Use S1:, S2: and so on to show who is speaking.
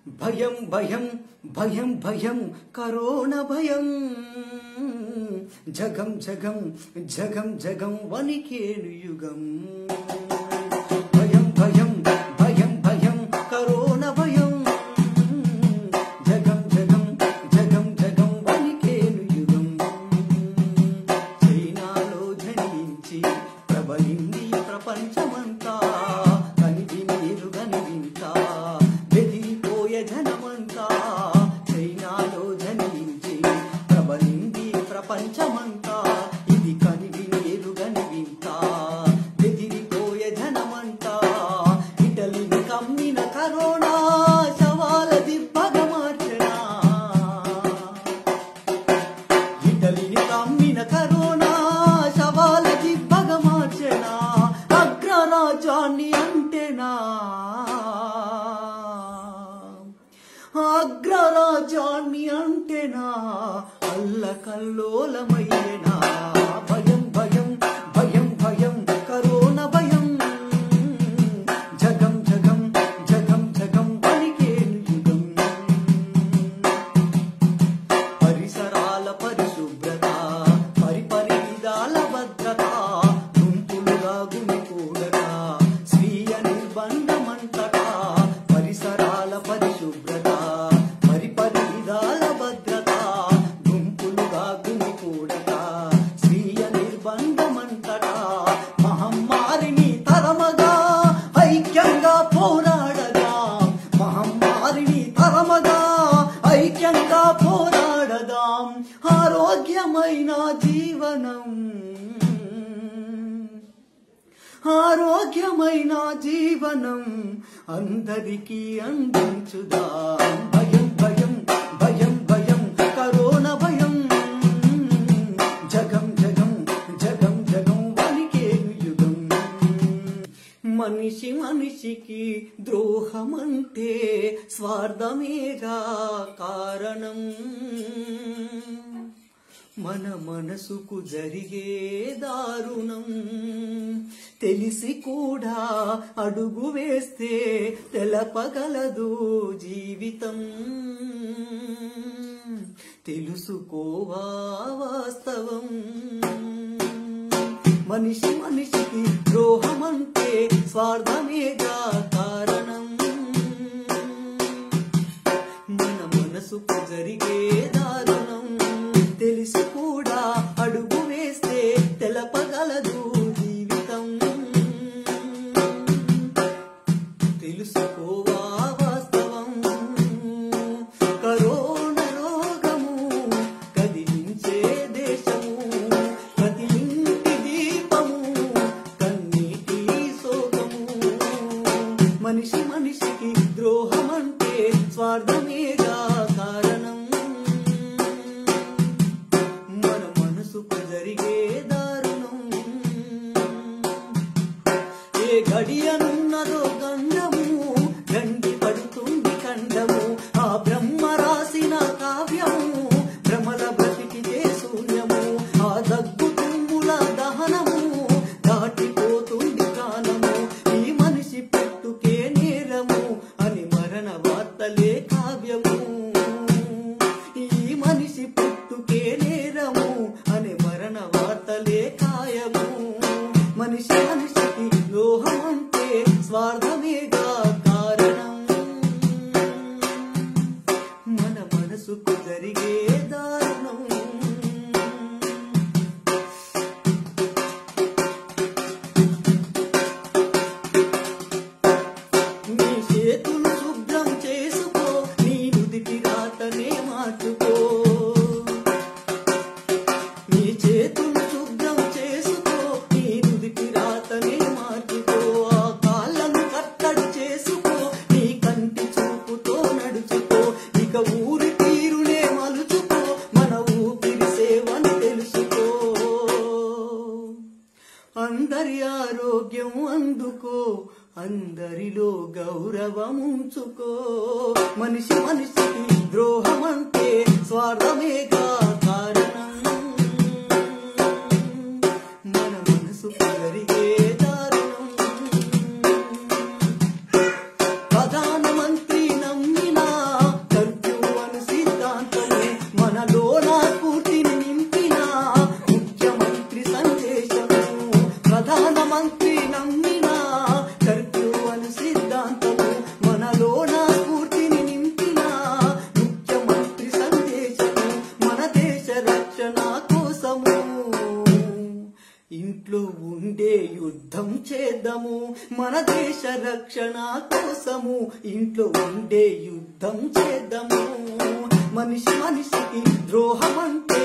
S1: భయం భయం భయం భయం కరోనా భయం జగం జగం జగం జగం వణికేను యుగం భయం భయం భయం భయం కరోనా భయం జగం జగం జగం జగం వణికేను యుగం చైనాలో జనించి ప్రబలింది ప్రపంచమంతా కనివి నీరుగని వింత బెదిరిపోయే జనమంతా చైనాలో జనించి ప్రబలింది ప్రపంచమంతా ఇది కనివి నీరుగని వింత బెదిరిపోయే జనమంతా ఇటలీని కమ్మిన కరోనా శవాల దిబ్బగా మార్చనా ఇటలీని కమ్మిన కరోనా శవాల దిబ్బగా మార్చనా అగ్రరాజ్యాన్ని అంటేనా అగ్రరాజ్యాన్ని అంటేనా అల్లకల్లోలమయ్యేనా భయం భయం భయం భయం కరోనా భయం జగం జగం జగం జగం వణికేను యుగం పరిసరాల పరిశుభ్రత పరిపరిదాల భద్రత గుంపులుగా గుమికూడక స్వీయ నిర్బంధమంతటా పరిసరాల పరిశుభ్రత పరిపరిదాల భద్రత గుంపులుగా గుమికూడక స్వీయ నిర్బంధమంతటా మహమ్మారిని తరమగా ఐక్యంగా పోరాడదాం మహమ్మారిని తరమగా ఐక్యంగా పోరాడదాం ఆరోగ్యమైన జీవనం ఆరోగ్యమైన జీవనం అందరికీ అందించుదాం భయం భయం భయం భయం కరోనా భయం జగం జగం జగం జగం వణికేను యుగం మనిషి మనిషికి ద్రోహమంటే స్వార్థమేగా కారణం మన మనసుకు జరిగే దారుణం తెలిసి కూడా అడుగు వేస్తే తెలపగలదు జీవితం తెలుసుకోవా వాస్తవం మనిషి మనిషికి ద్రోహమంటే స్వార్థమేగా కారణం మన మనసుకు జరిగే దారుణం తెలిసి కూడా అడుగు వేస్తే తెలపగలదు జీవితం తెలుసుకోవా వాస్తవం కరోనా రోగము కదిలించే దేశము ప్రతి ఇంటి దీపము కన్నీటి శోకము మనిషి మనిషికి ద్రోహమంటే స్వార్థమేగా కారణం మన మనసుకు జరిగే దారుణం ఏ గడియనున్నదో గంధము గండి పడుతుంది ఖండము ఆ బ్రహ్మ రాసిన కావ్యము భ్రమల బ్రతికితే శూన్యము ఆ దగ్గు తుమ్ముల దహనము దాటిపోతుంది కాలము ఈ మనిషి పుట్టుకే నేరము అని మరణ వార్తలే కావ్యము ఈ మనిషి పుట్టుకే నేరము అని మరణ వార్తలే కాయము మనిషి మనిషికి లోహం అంటే స్వార్థమేగా కారణం మన మనసుకు జరిగే దారుణం నీ చేతులు శుభ్రం చేసుకో నీ నుదిటి రాతనే మార్చుకో నీ చేతులు శుభ్రం చేసుకో నీ నుదిటి రాతనే మార్చుకో ఆ కాళ్ళను కట్టడి చేసుకో నీ కంటి చూపుతో నడుచుకో ఇక ఊరి తీరునే మలుచుకో మన ఊపిరి సేవని తెలుసుకో అందరి ఆరోగ్యం అందుకో అందరిలో గౌరవముంచుకో మనిషి మనిషికి ద్రోహమంటే స్వార్థమేగా కారణం మన మనసుకు జరిగే దారుణం ప్రధానమంత్రి నమ్మినా ఇంట్లో ఉండే యుద్ధం చేద్దాము మన దేశ రక్షణ కోసము ఇంట్లో ఉండే యుద్ధం చేద్దాము మనిషి మనిషికి ద్రోహం అంటే